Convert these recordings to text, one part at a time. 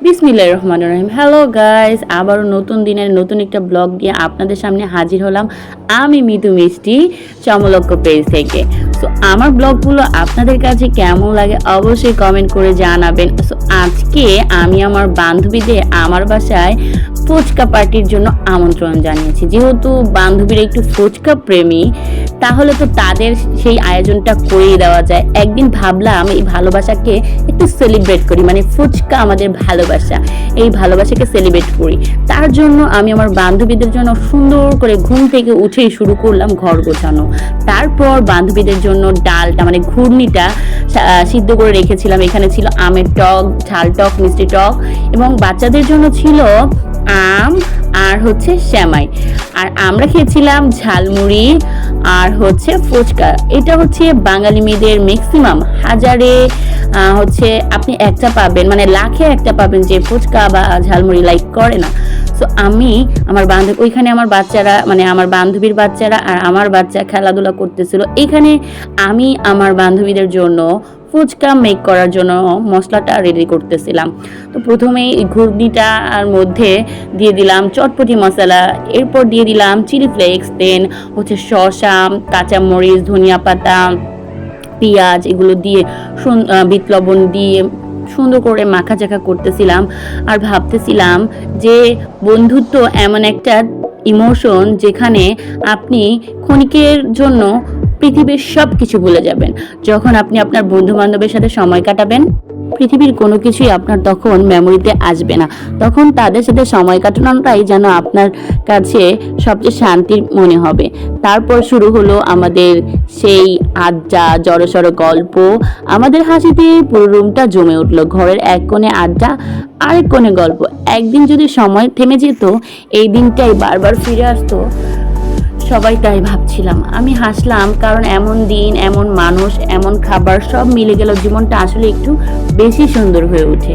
বিসমিল্লাহির রহমানির রহিম। Hello guys, আবারও নতুন দিনের নতুন একটা ব্লগ দিয়ে আপনাদের সামনে হাজির হলাম আমি মিতু মিষ্টি চমলক্ষ পেজ থেকে। সো আমার ব্লগগুলো আপনাদের কাছে কেমন লাগে অবশ্যই কমেন্ট করে জানাবেন। সো আজকে আমি আমার বান্ধবীদের আমার বাসায় ফুচকা পার্টির জন্য আমন্ত্রণ জানিয়েছি। যেহেতু বান্ধবীরা একটু ফুচকা প্রেমী, তাহলে তো তাদের সেই আয়োজনটা করেই দেওয়া যায়। একদিন ভাবলাম এই ভালোবাসাকে একটু সেলিব্রেট করি, মানে ফুচকা আমাদের ভালোবাসা, এই ভালোবাসাকে সেলিব্রেট করি। তার জন্য আমি আমার বান্ধবীদের জন্য সুন্দর করে ঘুম থেকে উঠেই শুরু করলাম ঘর গোছানো। তারপর বান্ধবীদের জন্য ডালটা মানে ঘূর্ণিটা সিদ্ধ করে রেখেছিলাম। এখানে ছিল আমের টক, ঝাল টক, মিষ্টি টক, এবং বাচ্চাদের জন্য ছিল আম আর হচ্ছে সেমাই। আর আমরা খেয়েছিলাম ঝালমুড়ি আর হচ্ছে ফুচকা। এটা হচ্ছে বাঙালি মেয়েদের ম্যাক্সিমাম হাজারে হচ্ছে আপনি একটা পাবেন, মানে লাখে একটা পাবেন যে ফুচকা বা ঝালমুড়ি লাইক করে না। সো আমি আমার ওইখানে আমার বাচ্চারা, মানে আমার বান্ধবীর বাচ্চারা আর আমার বাচ্চা খেলাধুলা করতেছিল। এখানে আমি আমার বান্ধবীদের জন্য ফুচকা মেক করার জন্য মশলাটা রেডি করতেছিলাম। তো প্রথমেই ঘুগনিটার মধ্যে দিয়ে দিলাম চটপটি মশলা, এরপর দিয়ে দিলাম চিলি ফ্লেক্স, দেন হচ্ছে শসা, কাঁচামরিচ, ধনিয়া পাতা, পেঁয়াজ, এগুলো দিয়ে বিট লবণ দিয়ে সুন্দর করে মাখাচাখা করতেছিলাম। আর ভাবতেছিলাম যে বন্ধুত্ব এমন একটা ইমোশন যেখানে আপনি ক্ষণিকের জন্য পৃথিবীর সব কিছু ভুলে যাবেন। যখন আপনি আপনার বন্ধু বান্ধবের সাথে সময় কাটাবেন, পৃথিবীর কোনো কিছুই আপনার তখন মেমোরিতে আসবে না। তখন তাদের সাথে সময় কাটানোটাই যেন আপনার কাছে সবচেয়ে শান্তির মনে হবে। তারপর শুরু হলো আমাদের সেই আড্ডা, জড়সড় গল্প। আমাদের হাসিতে পুরো রুমটা জমে উঠলো। ঘরের এক কোণে আড্ডা, আরেক কোণে গল্প। একদিন যদি সময় থেমে যেত, এই দিনটাই বারবার ফিরে আসতো। সবাই তাই ভাবছিলাম। আমি হাসলাম, কারণ এমন দিন, এমন মানুষ, এমন খাবার সব মিলে গেল জীবনটা আসলে একটু বেশি সুন্দর হয়ে ওঠে।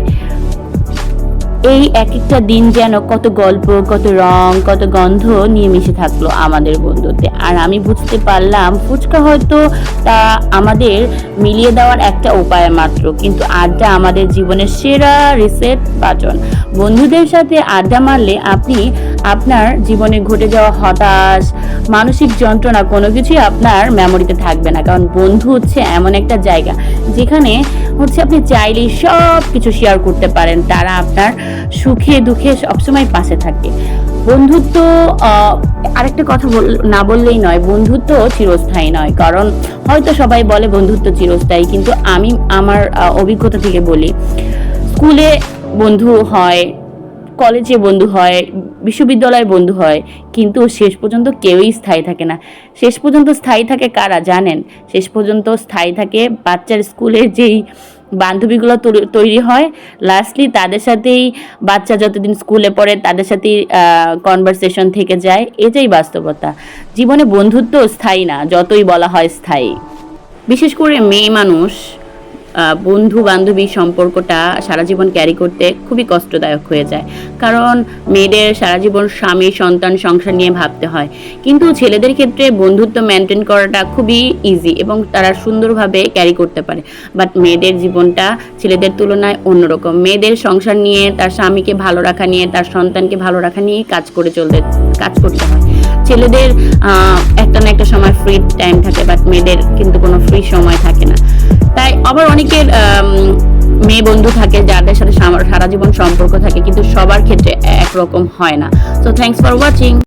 এই এক একটা দিন যেন কত গল্প, কত রং, কত গন্ধ নিয়ে মিশে থাকলো আমাদের বন্ধুত্বে। আর আমি বুঝতে পারলাম ফুচকা হয়তো তা আমাদের মিলিয়ে দেওয়ার একটা উপায় মাত্র, কিন্তু আড্ডা আমাদের জীবনের সেরা রিসেট বাটন। বন্ধুদের সাথে আড্ডা মারলে আপনি আপনার জীবনে ঘটে যাওয়া হতাশ, মানসিক যন্ত্রণা কোনো কিছুই আপনার মেমোরিতে থাকবে না। কারণ বন্ধু হচ্ছে এমন একটা জায়গা যেখানে হচ্ছে আপনি চাইলেই সব কিছু শেয়ার করতে পারেন। তারা আপনার সুখে দুঃখে সবসময় পাশে থাকে। বন্ধুত্ব আরেকটা কথা না বললেই নয়, বন্ধুত্ব চিরস্থায়ী নয়। কারণ হয়তো সবাই বলে বন্ধুত্ব চিরস্থায়ী, কিন্তু আমি আমার অভিজ্ঞতা থেকে বলি, স্কুলে বন্ধু হয়, কলেজে বন্ধু হয়, বিশ্ববিদ্যালয়ে বন্ধু হয়, কিন্তু শেষ পর্যন্ত কেউই স্থায়ী থাকে না। শেষ পর্যন্ত স্থায়ী থাকে কারা জানেন? শেষ পর্যন্ত স্থায়ী থাকে বাচ্চার স্কুলের যেই বান্ধবীগুলো তৈরি হয়, লাস্টলি তাদের সাথেই বাচ্চা যতদিন স্কুলে পড়ে তাদের সাথেই কনভারসেশন থেকে যায়। এটাই বাস্তবতা। জীবনে বন্ধুত্ব স্থায়ী না, যতই বলা হয় স্থায়ী। বিশেষ করে মেয়ে মানুষ বন্ধু বান্ধবী সম্পর্কটা সারা জীবন ক্যারি করতে খুবই কষ্টদায়ক হয়ে যায়। কারণ মেয়েদের সারা জীবন স্বামী, সন্তান, সংসার নিয়ে ভাবতে হয়, কিন্তু ছেলেদের ক্ষেত্রে বন্ধুত্ব মেনটেন করাটা খুবই ইজি এবং তারা সুন্দরভাবে ক্যারি করতে পারে। বাট মেয়েদের জীবনটা ছেলেদের তুলনায় অন্যরকম। মেয়েদের সংসার নিয়ে, তার স্বামীকে ভালো রাখা নিয়ে, তার সন্তানকে ভালো রাখা নিয়ে কাজ করতে হয়। ছেলেদের একটা না একটা সময় ফ্রি টাইম থাকে, বাট মেয়েদের কিন্তু কোনো ফ্রি সময় থাকে না। তাই আবার অনেকের মেয়ে বন্ধু থাকে যাদের সাথে সারা জীবন সম্পর্ক থাকে, কিন্তু সবার ক্ষেত্রে একরকম হয় না। So thanks for watching.